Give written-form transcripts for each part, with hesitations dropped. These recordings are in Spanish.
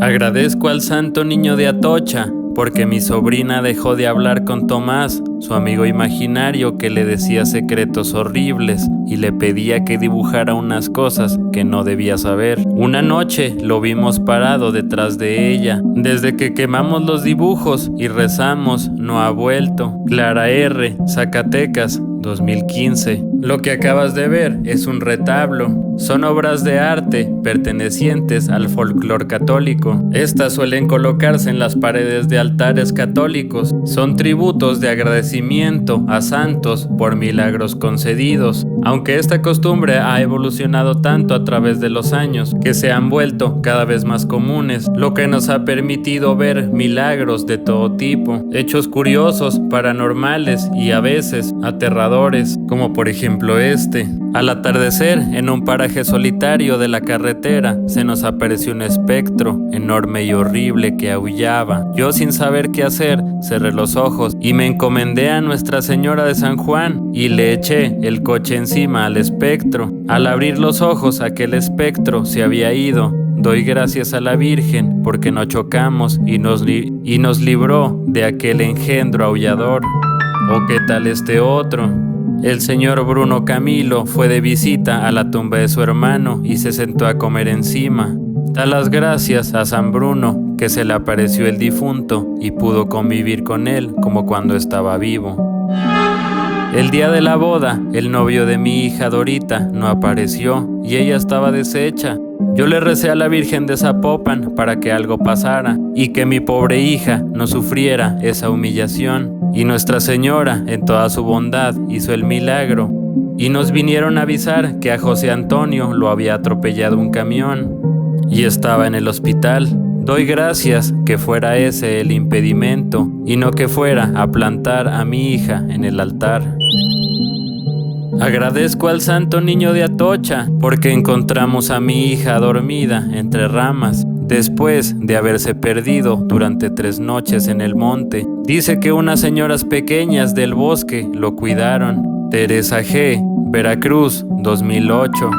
Agradezco al Santo Niño de Atocha, porque mi sobrina dejó de hablar con Tomás, su amigo imaginario que le decía secretos horribles y le pedía que dibujara unas cosas que no debía saber. Una noche lo vimos parado detrás de ella. Desde que quemamos los dibujos y rezamos, no ha vuelto. Clara R., Zacatecas, 2015. Lo que acabas de ver es un retablo. Son obras de arte pertenecientes al folclore católico. Estas suelen colocarse en las paredes de altares católicos. Son tributos de agradecimiento a santos por milagros concedidos. Aunque esta costumbre ha evolucionado tanto a través de los años que se han vuelto cada vez más comunes, lo que nos ha permitido ver milagros de todo tipo, hechos curiosos, paranormales y a veces aterradores, como por ejemplo este. Al atardecer, en un paraje solitario de la carretera, se nos apareció un espectro enorme y horrible que aullaba. Yo, sin saber qué hacer, cerré los ojos y me encomendé a Nuestra Señora de San Juan y le eché el coche encima al espectro. Al abrir los ojos, aquel espectro se había ido. Doy gracias a la Virgen porque no chocamos y nos libró de aquel engendro aullador. ¿O qué tal este otro? El señor Bruno Camilo fue de visita a la tumba de su hermano y se sentó a comer encima. Da las gracias a San Bruno que se le apareció el difunto y pudo convivir con él como cuando estaba vivo. El día de la boda, el novio de mi hija Dorita no apareció y ella estaba deshecha. Yo le recé a la Virgen de Zapopan para que algo pasara y que mi pobre hija no sufriera esa humillación. Y Nuestra Señora, en toda su bondad, hizo el milagro. Y nos vinieron a avisar que a José Antonio lo había atropellado un camión y estaba en el hospital. Doy gracias que fuera ese el impedimento y no que fuera a plantar a mi hija en el altar. Agradezco al Santo Niño de Atocha porque encontramos a mi hija dormida entre ramas después de haberse perdido durante 3 noches en el monte. Dice que unas señoras pequeñas del bosque lo cuidaron. Teresa G., Veracruz, 2008.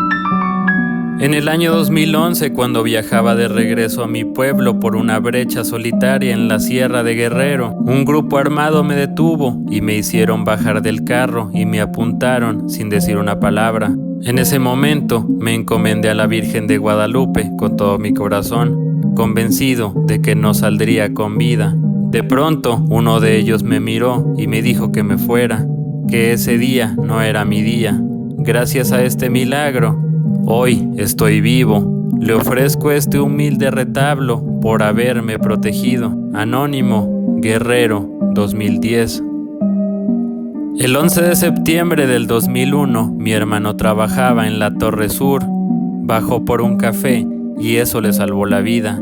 En el año 2011, cuando viajaba de regreso a mi pueblo por una brecha solitaria en la Sierra de Guerrero, un grupo armado me detuvo y me hicieron bajar del carro y me apuntaron sin decir una palabra. En ese momento me encomendé a la Virgen de Guadalupe con todo mi corazón, convencido de que no saldría con vida. De pronto, uno de ellos me miró y me dijo que me fuera, que ese día no era mi día. Gracias a este milagro, hoy estoy vivo. Le ofrezco este humilde retablo por haberme protegido. Anónimo, Guerrero, 2010. El 11 de septiembre del 2001, mi hermano trabajaba en la Torre Sur. Bajó por un café y eso le salvó la vida.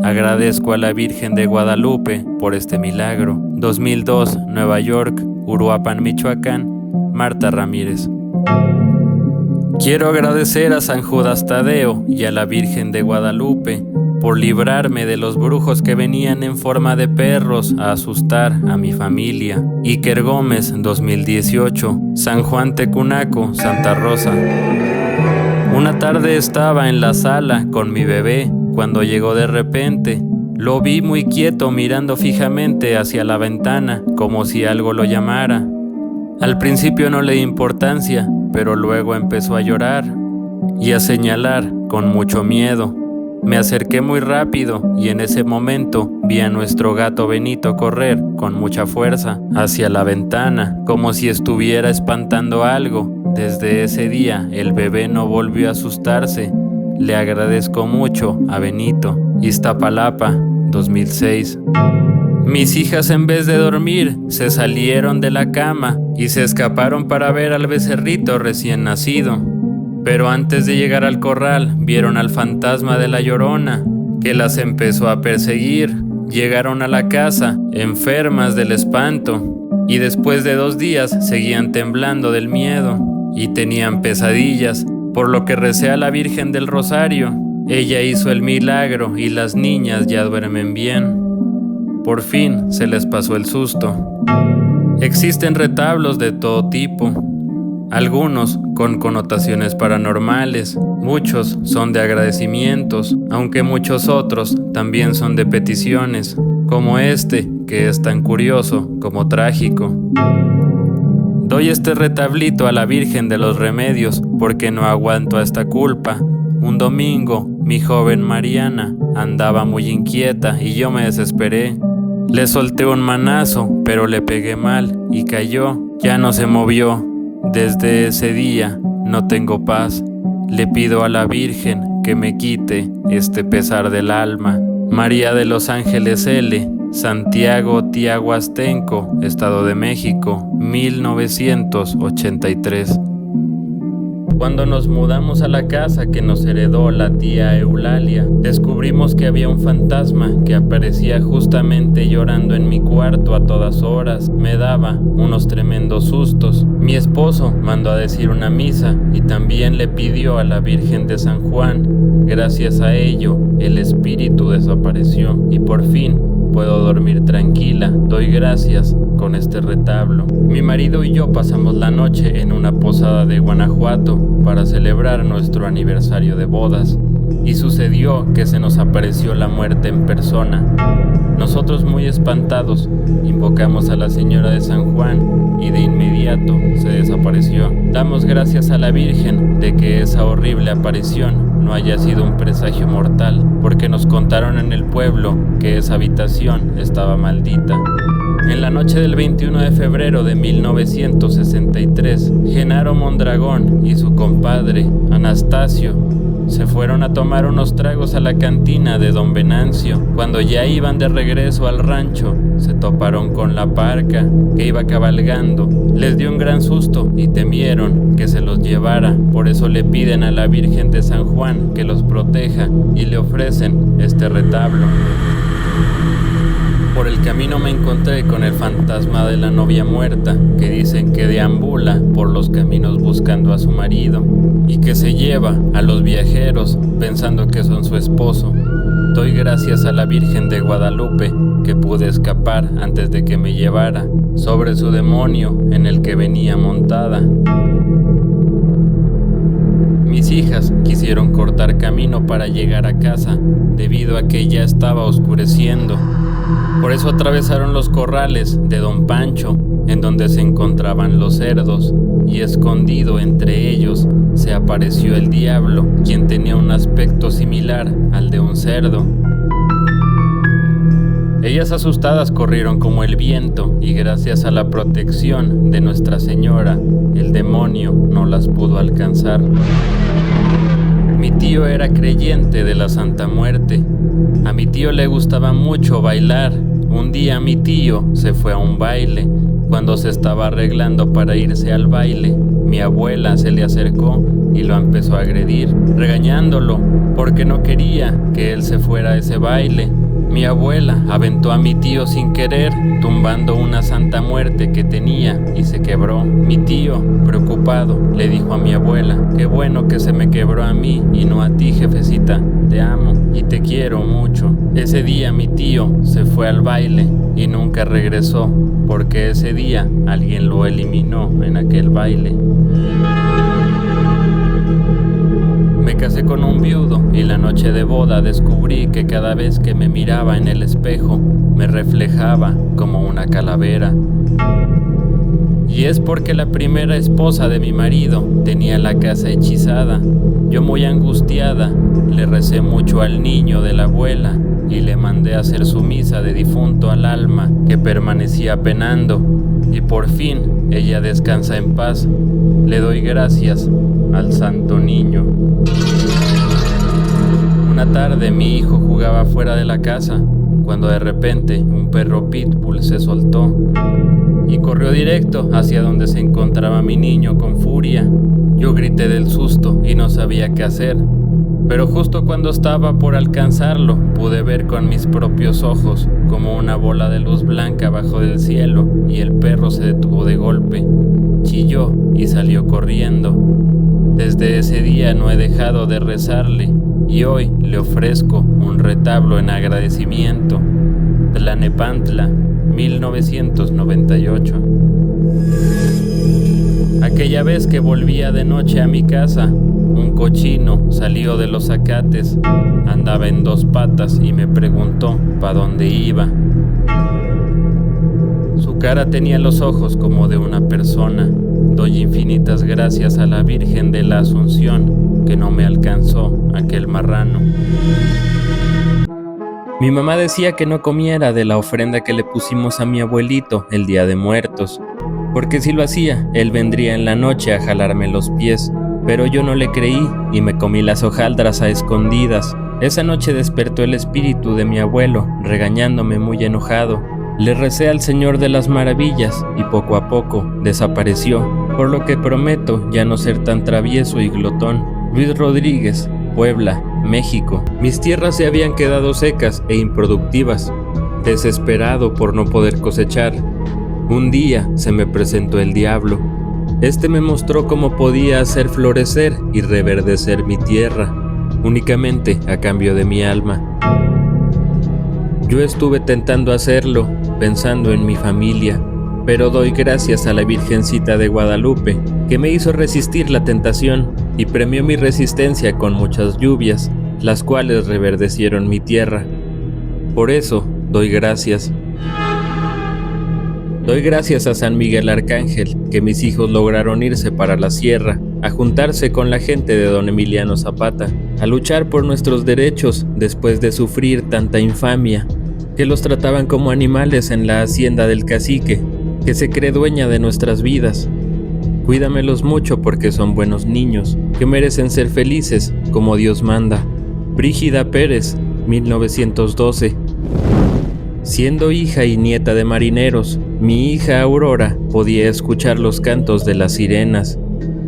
Agradezco a la Virgen de Guadalupe por este milagro. 2002, Nueva York, Uruapan, Michoacán, Marta Ramírez. Quiero agradecer a San Judas Tadeo y a la Virgen de Guadalupe por librarme de los brujos que venían en forma de perros a asustar a mi familia. Iker Gómez, 2018, San Juan Tecunaco, Santa Rosa. Una tarde estaba en la sala con mi bebé cuando llegó de repente. Lo vi muy quieto mirando fijamente hacia la ventana como si algo lo llamara. Al principio no le di importancia, pero luego empezó a llorar y a señalar con mucho miedo. Me acerqué muy rápido y en ese momento vi a nuestro gato Benito correr con mucha fuerza hacia la ventana, como si estuviera espantando algo. Desde ese día el bebé no volvió a asustarse. Le agradezco mucho a Benito. Iztapalapa, 2006. Mis hijas, en vez de dormir, se salieron de la cama y se escaparon para ver al becerrito recién nacido. Pero antes de llegar al corral, vieron al fantasma de la Llorona, que las empezó a perseguir. Llegaron a la casa, enfermas del espanto, y después de 2 días seguían temblando del miedo y tenían pesadillas, por lo que recé a la Virgen del Rosario. Ella hizo el milagro y las niñas ya duermen bien. Por fin se les pasó el susto. Existen retablos de todo tipo. Algunos con connotaciones paranormales. Muchos son de agradecimientos, aunque muchos otros también son de peticiones, como este, que es tan curioso como trágico. Doy este retablito a la Virgen de los Remedios porque no aguanto a esta culpa. Un domingo, mi joven Mariana andaba muy inquieta y yo me desesperé. Le solté un manazo, pero le pegué mal y cayó. Ya no se movió. Desde ese día no tengo paz. Le pido a la Virgen que me quite este pesar del alma. María de los Ángeles L., Santiago Tiahuastenco, Estado de México, 1983. Cuando nos mudamos a la casa que nos heredó la tía Eulalia, descubrimos que había un fantasma que aparecía justamente llorando en mi cuarto a todas horas. Me daba unos tremendos sustos. Mi esposo mandó a decir una misa y también le pidió a la Virgen de San Juan. Gracias a ello, el espíritu desapareció y por fin puedo dormir tranquila. Doy gracias con este retablo. Mi marido y yo pasamos la noche en una posada de Guanajuato para celebrar nuestro aniversario de bodas y sucedió que se nos apareció la muerte en persona. Nosotros, muy espantados, invocamos a la Señora de San Juan y de inmediato se desapareció. Damos gracias a la Virgen de que esa horrible aparición no haya sido un presagio mortal, porque nos contaron en el pueblo que esa habitación estaba maldita. En la noche del 21 de febrero de 1963, Genaro Mondragón y su compadre, Anastasio, se fueron a tomar unos tragos a la cantina de don Venancio. Cuando ya iban de regreso al rancho, se toparon con la parca que iba cabalgando. Les dio un gran susto y temieron que se los llevara. Por eso le piden a la Virgen de San Juan que los proteja y le ofrecen este retablo. Por el camino me encontré con el fantasma de la novia muerta, que dicen que deambula por los caminos buscando a su marido y que se lleva a los viajeros pensando que son su esposo. Doy gracias a la Virgen de Guadalupe que pude escapar antes de que me llevara sobre su demonio en el que venía montada. Mis hijas quisieron cortar camino para llegar a casa debido a que ya estaba oscureciendo. Por eso atravesaron los corrales de don Pancho, en donde se encontraban los cerdos, y escondido entre ellos se apareció el diablo, quien tenía un aspecto similar al de un cerdo. Ellas asustadas corrieron como el viento y gracias a la protección de Nuestra Señora, el demonio no las pudo alcanzar. Mi tío era creyente de la Santa Muerte. A mi tío le gustaba mucho bailar. Un día mi tío se fue a un baile. Cuando se estaba arreglando para irse al baile, mi abuela se le acercó y lo empezó a agredir, regañándolo porque no quería que él se fuera a ese baile. Mi abuela aventó a mi tío sin querer, tumbando una Santa Muerte que tenía y se quebró. Mi tío, preocupado, le dijo a mi abuela: qué bueno que se me quebró a mí y no a ti, jefecita. Te amo y te quiero mucho. Ese día mi tío se fue al baile y nunca regresó, porque ese día alguien lo eliminó en aquel baile. Me casé con un viudo y la noche de boda descubrí que cada vez que me miraba en el espejo me reflejaba como una calavera. Y es porque la primera esposa de mi marido tenía la casa hechizada. Yo, muy angustiada, le recé mucho al niño de la abuela y le mandé a hacer su misa de difunto al alma que permanecía penando. Y por fin ella descansa en paz. Le doy gracias al santo niño. Una tarde mi hijo jugaba fuera de la casa cuando de repente un perro pitbull se soltó y corrió directo hacia donde se encontraba mi niño con furia. Yo grité del susto y no sabía qué hacer, pero justo cuando estaba por alcanzarlo pude ver con mis propios ojos como una bola de luz blanca bajó del cielo y el perro se detuvo de golpe, chilló y salió corriendo. Desde ese día no he dejado de rezarle y hoy le ofrezco un retablo en agradecimiento. Tlanepantla, 1998. Aquel Aquella vez que volvía de noche a mi casa, un cochino salió de los zacates, andaba en 2 patas y me preguntó pa' dónde iba. Su cara tenía los ojos como de una persona. Doy infinitas gracias a la Virgen de la Asunción que no me alcanzó aquel marrano. Mi mamá decía que no comiera de la ofrenda que le pusimos a mi abuelito el Día de Muertos, porque si lo hacía, él vendría en la noche a jalarme los pies, pero yo no le creí y me comí las hojaldras a escondidas. Esa noche despertó el espíritu de mi abuelo, regañándome muy enojado. Le recé al Señor de las Maravillas y poco a poco desapareció, por lo que prometo ya no ser tan travieso y glotón. Luis Rodríguez, Puebla, México. Mis tierras se habían quedado secas e improductivas, desesperado por no poder cosechar. Un día se me presentó el diablo. Este me mostró cómo podía hacer florecer y reverdecer mi tierra, únicamente a cambio de mi alma. Yo estuve tentando hacerlo, pensando en mi familia, pero doy gracias a la Virgencita de Guadalupe, que me hizo resistir la tentación y premió mi resistencia con muchas lluvias, las cuales reverdecieron mi tierra. Por eso doy gracias. Doy gracias a San Miguel Arcángel, que mis hijos lograron irse para la sierra, a juntarse con la gente de don Emiliano Zapata, a luchar por nuestros derechos después de sufrir tanta infamia, que los trataban como animales en la hacienda del cacique, que se cree dueña de nuestras vidas. Cuídamelos mucho porque son buenos niños, que merecen ser felices como Dios manda. Brígida Pérez, 1912. Siendo hija y nieta de marineros, mi hija Aurora podía escuchar los cantos de las sirenas.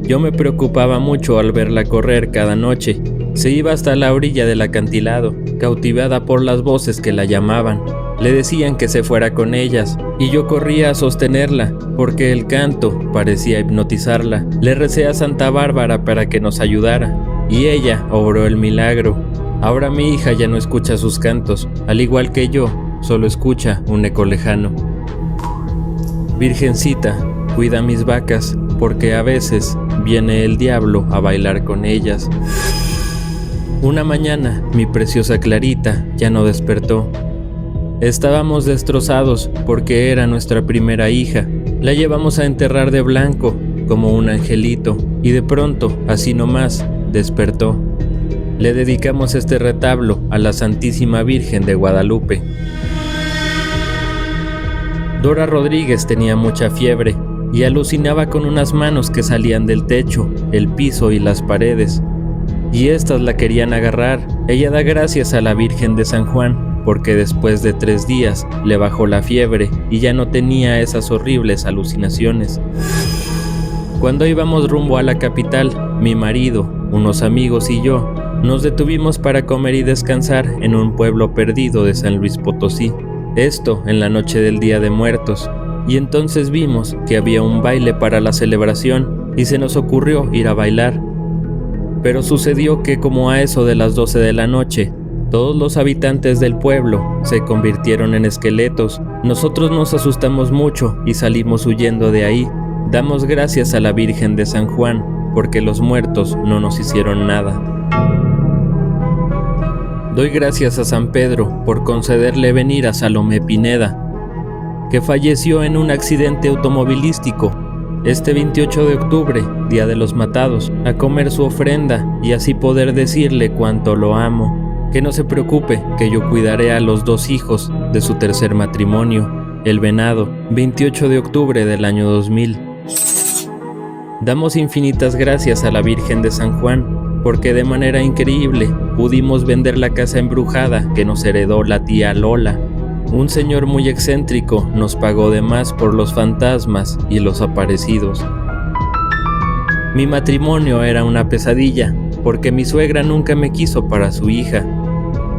Yo me preocupaba mucho al verla correr cada noche. Se iba hasta la orilla del acantilado, cautivada por las voces que la llamaban. Le decían que se fuera con ellas, y yo corría a sostenerla, porque el canto parecía hipnotizarla. Le recé a Santa Bárbara para que nos ayudara, y ella obró el milagro. Ahora mi hija ya no escucha sus cantos, al igual que yo, solo escucha un eco lejano. Virgencita, cuida mis vacas, porque a veces viene el diablo a bailar con ellas. Una mañana, mi preciosa Clarita ya no despertó. Estábamos destrozados porque era nuestra primera hija. La llevamos a enterrar de blanco, como un angelito, y de pronto, así nomás, despertó. Le dedicamos este retablo a la Santísima Virgen de Guadalupe. Dora Rodríguez tenía mucha fiebre y alucinaba con unas manos que salían del techo, el piso y las paredes. Y estas la querían agarrar. Ella da gracias a la Virgen de San Juan, porque después de 3 días le bajó la fiebre y ya no tenía esas horribles alucinaciones. Cuando íbamos rumbo a la capital, mi marido, unos amigos y yo nos detuvimos para comer y descansar en un pueblo perdido de San Luis Potosí. Esto en la noche del Día de Muertos, y entonces vimos que había un baile para la celebración y se nos ocurrió ir a bailar. Pero sucedió que como a eso de las 12 de la noche, todos los habitantes del pueblo se convirtieron en esqueletos. Nosotros nos asustamos mucho y salimos huyendo de ahí. Damos gracias a la Virgen de San Juan, porque los muertos no nos hicieron nada. Doy gracias a San Pedro por concederle venir a Salomé Pineda, que falleció en un accidente automovilístico este 28 de octubre, Día de los Matados, a comer su ofrenda y así poder decirle cuánto lo amo. Que no se preocupe, que yo cuidaré a los 2 hijos de su tercer matrimonio, el Venado, 28 de octubre del año 2000. Damos infinitas gracias a la Virgen de San Juan, porque de manera increíble pudimos vender la casa embrujada que nos heredó la tía Lola. Un señor muy excéntrico nos pagó de más por los fantasmas y los aparecidos. Mi matrimonio era una pesadilla, porque mi suegra nunca me quiso para su hija.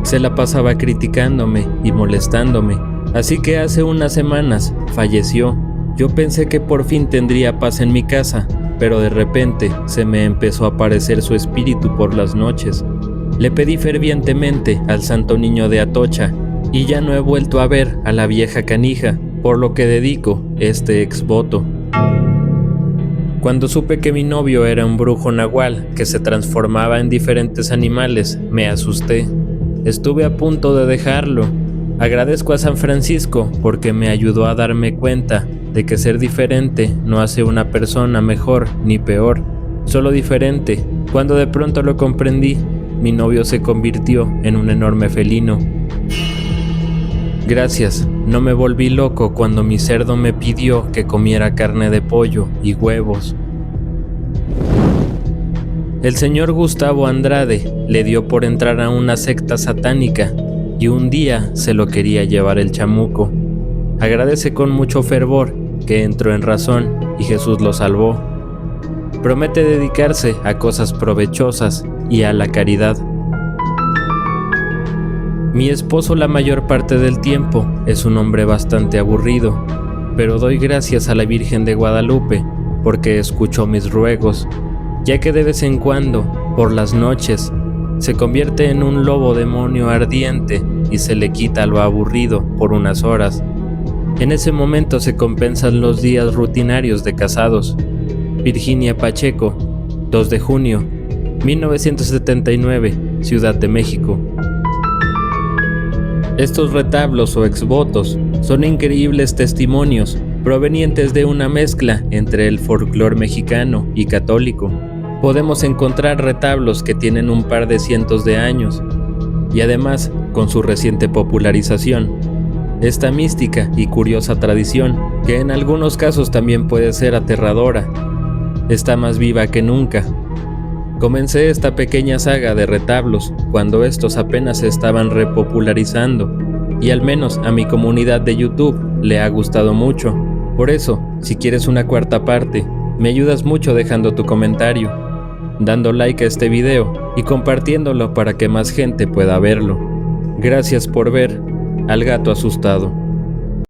Se la pasaba criticándome y molestándome, así que hace unas semanas falleció. Yo pensé que por fin tendría paz en mi casa, pero de repente se me empezó a aparecer su espíritu por las noches. Le pedí fervientemente al Santo Niño de Atocha y ya no he vuelto a ver a la vieja canija, por lo que dedico este exvoto. Cuando supe que mi novio era un brujo nahual que se transformaba en diferentes animales, me asusté. Estuve a punto de dejarlo. Agradezco a San Francisco porque me ayudó a darme cuenta de que ser diferente no hace una persona mejor ni peor, solo diferente. Cuando de pronto lo comprendí, mi novio se convirtió en un enorme felino. Gracias, no me volví loco cuando mi cerdo me pidió que comiera carne de pollo y huevos. El señor Gustavo Andrade le dio por entrar a una secta satánica y un día se lo quería llevar el chamuco. Agradece con mucho fervor que entró en razón y Jesús lo salvó. Promete dedicarse a cosas provechosas y a la caridad. Mi esposo la mayor parte del tiempo es un hombre bastante aburrido, pero doy gracias a la Virgen de Guadalupe porque escuchó mis ruegos, ya que de vez en cuando, por las noches, se convierte en un lobo demonio ardiente y se le quita lo aburrido por unas horas. En ese momento se compensan los días rutinarios de casados. Virginia Pacheco, 2 de junio, 1979, Ciudad de México. Estos retablos o exvotos son increíbles testimonios provenientes de una mezcla entre el folclore mexicano y católico. Podemos encontrar retablos que tienen un par de cientos de años y además, con su reciente popularización, esta mística y curiosa tradición, que en algunos casos también puede ser aterradora, está más viva que nunca. Comencé esta pequeña saga de retablos cuando estos apenas se estaban repopularizando y al menos a mi comunidad de YouTube le ha gustado mucho. Por eso, si quieres una cuarta parte, me ayudas mucho dejando tu comentario, dando like a este video y compartiéndolo para que más gente pueda verlo. Gracias por ver al gato asustado.